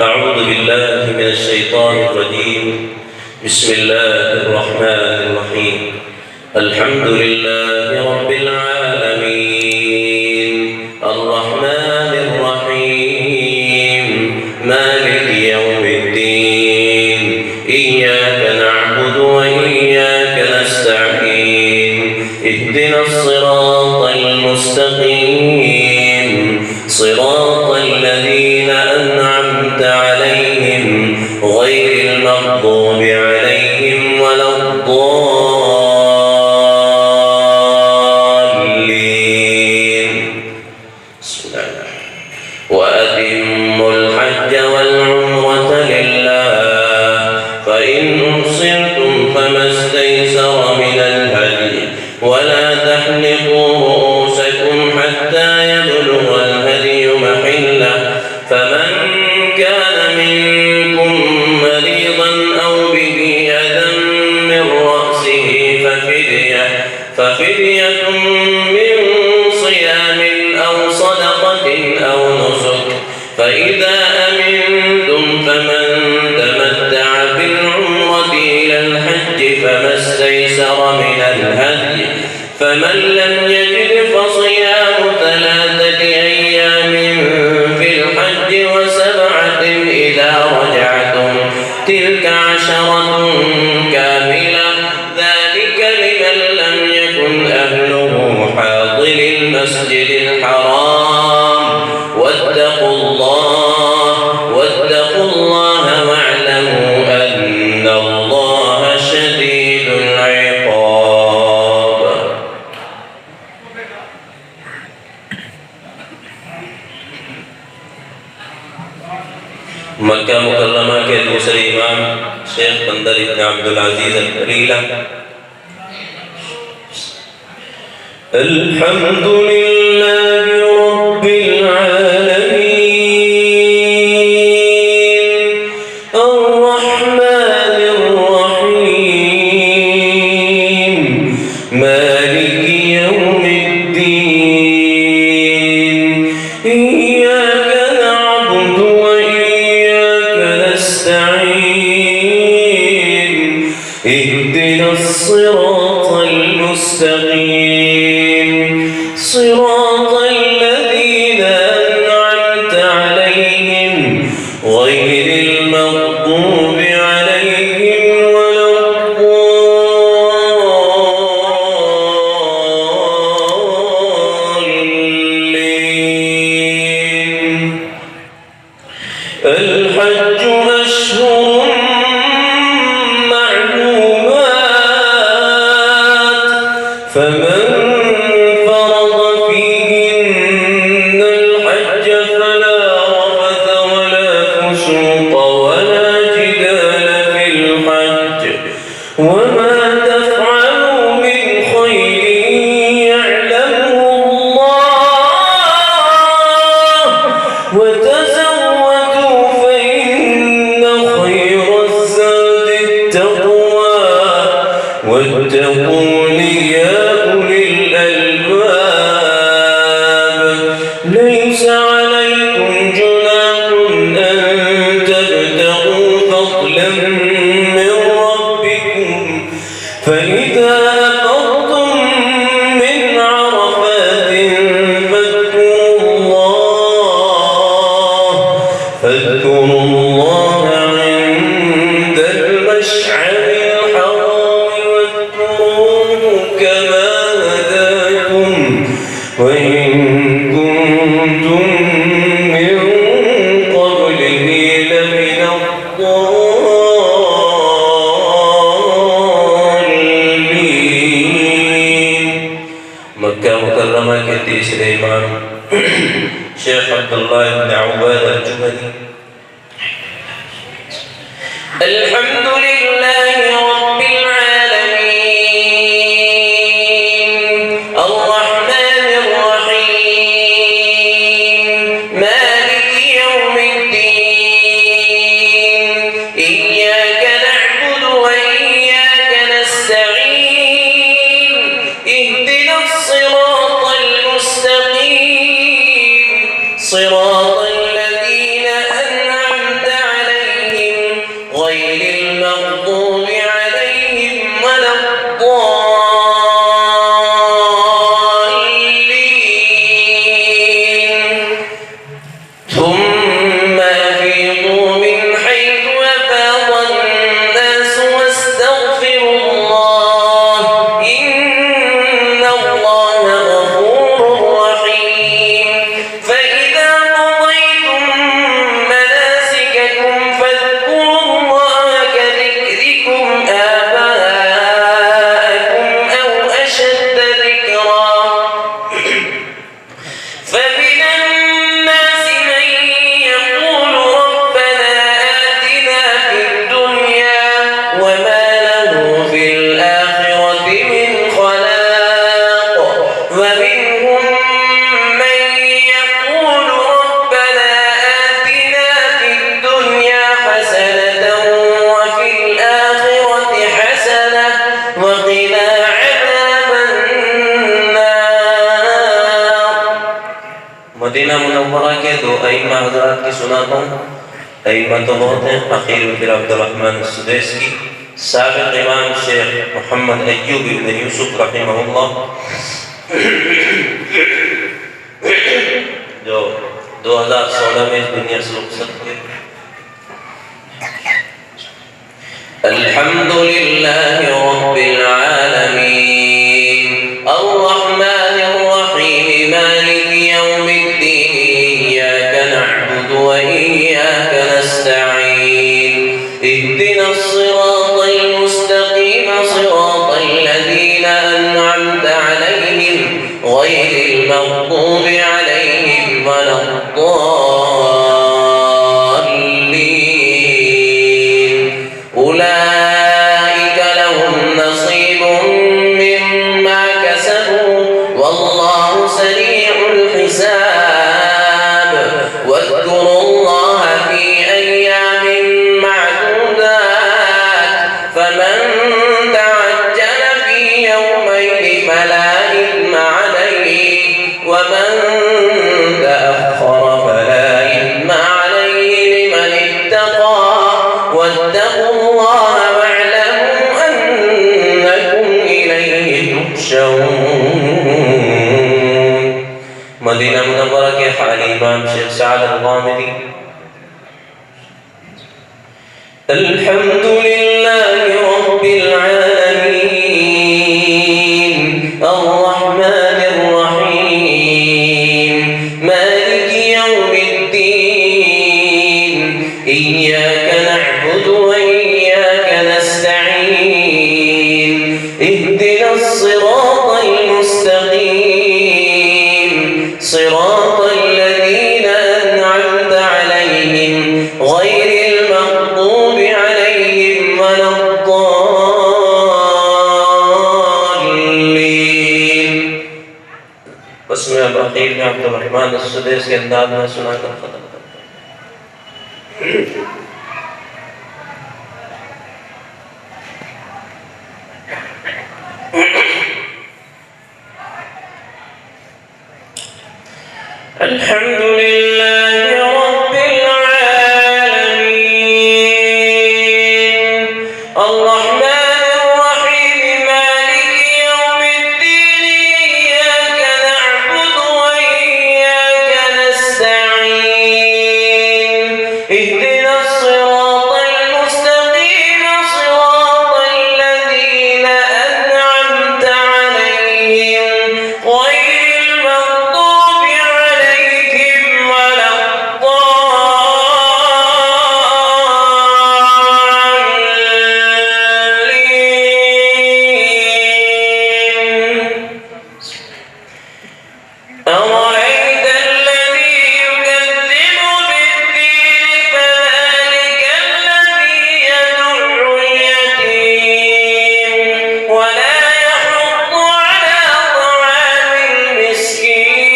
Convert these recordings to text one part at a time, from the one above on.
أعوذ بالله من الشيطان الرجيم. بسم الله الرحمن الرحيم. الحمد لله رب العالمين الرحمن الرحيم مالك يوم الدين إياك نعبد وإياك نستعين اهدنا الصراط المستقيم صراط الذين أنعمت عليهم غير المغضوب عليهم ولا الضالين. بسم الله. وأتموا الحج والعمرة لله فإن أحصرتم فما استيسر من الهدي ولا تحلقوا رؤوسكم حتى يبلغ الهدي محله فمن كان منكم مريضا أو به أذى من رأسه ففدية من صيام أو صدقة أو نسك فإذا أمنتم فمن تمتع بالعمرة إلى الحج فما استيسر من الهدي فمن لم يجد فصيام 3 أيام في الحج و7 إذا رجعتم تلك 10 كاملة ذلك لمن لم يكن أهله حاضر المسجد الحرام واتقوا الله واعلموا أن الله شديد العقاب. मक्का मुकर्रमा के दूसरे इमाम शेख बंदर इब्न अब्दुल अजीज अल-करीला अल्हम्दुलिल्लाह रब्बिल आलमीन अर्रहमानिर रहीम मालिकि यौमिद्दीन इय्याका नअबुदु व इय्याका नस्तईन इहदिनास सिरातल मुस्तकीम صراط الذين أنعمت عليهم غير المغضوب عليهم ولا الضالين. الحج أشهر معلومات فمن فرض فيهن الحج فلا رفث ولا فسوق ولا جدال في الحج وما تفعلوا من خير يعلمه الله وتزودوا فإن خير الزاد التقوى واتقون يا أولي الألباب. ليس عليكم جناح أن تبتغوا فضلا من ربكم فإذا أفضتم من عرفات فاذكروا الله عند المشعر الحرام واذكروه كما هداكم وإن كنتم من قبله لمن الضالين. मक्का मुकर्रमा के तीसरे इमाम शेख अब्दुल्लाह इब्न उबैद अल-जुहनी अल्हम्दुलिल्लाह रब्बिल आलमीन अर्रहमानिर रहीम मालिकि यौमिद्दीन इय्याका नअबुदु व इय्याका नस्तईन इहदिनास सिरातल मुस्तकीम صراط الذين أنعمت मदीना मुनव्वरा के दो अइम्मा हज़रात की सुनाता हूँ। अइम्मा तो बहुत हैं, अखीर फिर अब्दुर्रहमान सुदैस की, साबिक़ इमाम शेख मोहम्मद अय्यूब इब्न यूसुफ रहिमहुल्लाह, जो 2016 में इस दुनिया से रुखसत हुए। अल्हम्दुलिल्लाहि रब्बिल आलमीन अर्रहमानिर रहीम मालिकि यौमिद्दीन इय्याका नअबुदु व इय्याका नस्तईन इहदिनस सिरातल मुस्तकीम सिरातल लज़ीना अनअमता अलैहिम गैरिल मग़्दूबि अलैहिम वलद्दाल्लीन उलाइक लहुम नसीबुम मिम्मा कसबू वल्लाहु सरीउल हिसाब वज़्कुरुल्लाह फी अय्यामिन मअदूदात फमन तअज्जल फी यौमैन फला इथ्मा अलैहि वमन तअख्खर फला इथ्मा अलैहि लिमन इत्तक़ा वत्तक़ुल्लाह वअलमू अन्नकुम इलैहि तुहशरून। मदीना मुनव्वरा के हाली इमाम शेख साद अल-गामिदी। अल्हम्दुलिल्लाहि रब्बिल आलमीन अर्रहमानिर रहीम मालिकि यौमिद्दीन इय्याका नअबुदु व इय्याका नस्तईन इहदिनस सिरातल मुस्तकीम सिरातल लज़ीना अनअमता अलैहिम गैरिल मग़्दूबि अलैहिम वलद्दाल्लीन। बस मैं अब अखीर में अब्दुर्रहमान सुदैस के अंदाज में सुनाकर खत्म करता हूँ। अल्हम्दुलिल्लाहि रब्बिल आलमीन अर्रहमानिर रहीम मालिकि यौमिद्दीन इय्याका नअबुदु व इय्याका नस्तईन इहदिनस सिरातल मुस्तकीम सिरातल लज़ीना अनअमता अलैहिम गैरिल मग़्दूबि अलैहिम वलद्दाल्लीन। أرأيت الذي يكذب بالدين فذلك الذي يدع اليتيم ولا يحض على طعام المسكين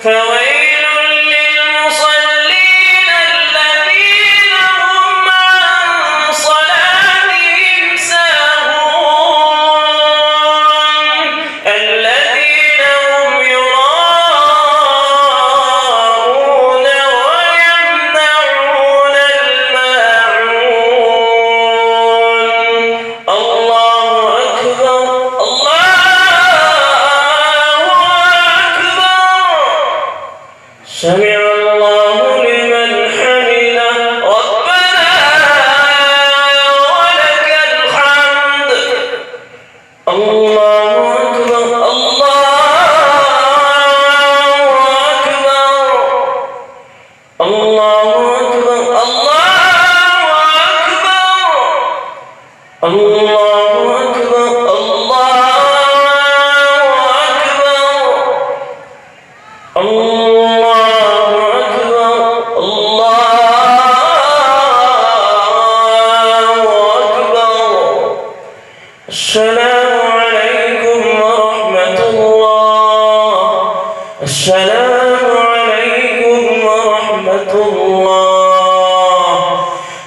فويل للمصلين الذين هم عن صلاتهم ساهون الذين هم يراءون ويمنعون الماعون. الله أكبر الله أكبر سمع الله لمن حمده ربنا ولك الحمد. الله أكبر الله أكبر الله أكبر الله أكبر الله أكبر الله أكبر الله أكبر الله أكبر. السلام عليكم ورحمة الله السلام عليكم ورحمة الله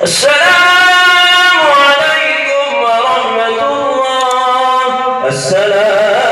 السلام عليكم ورحمة الله السلام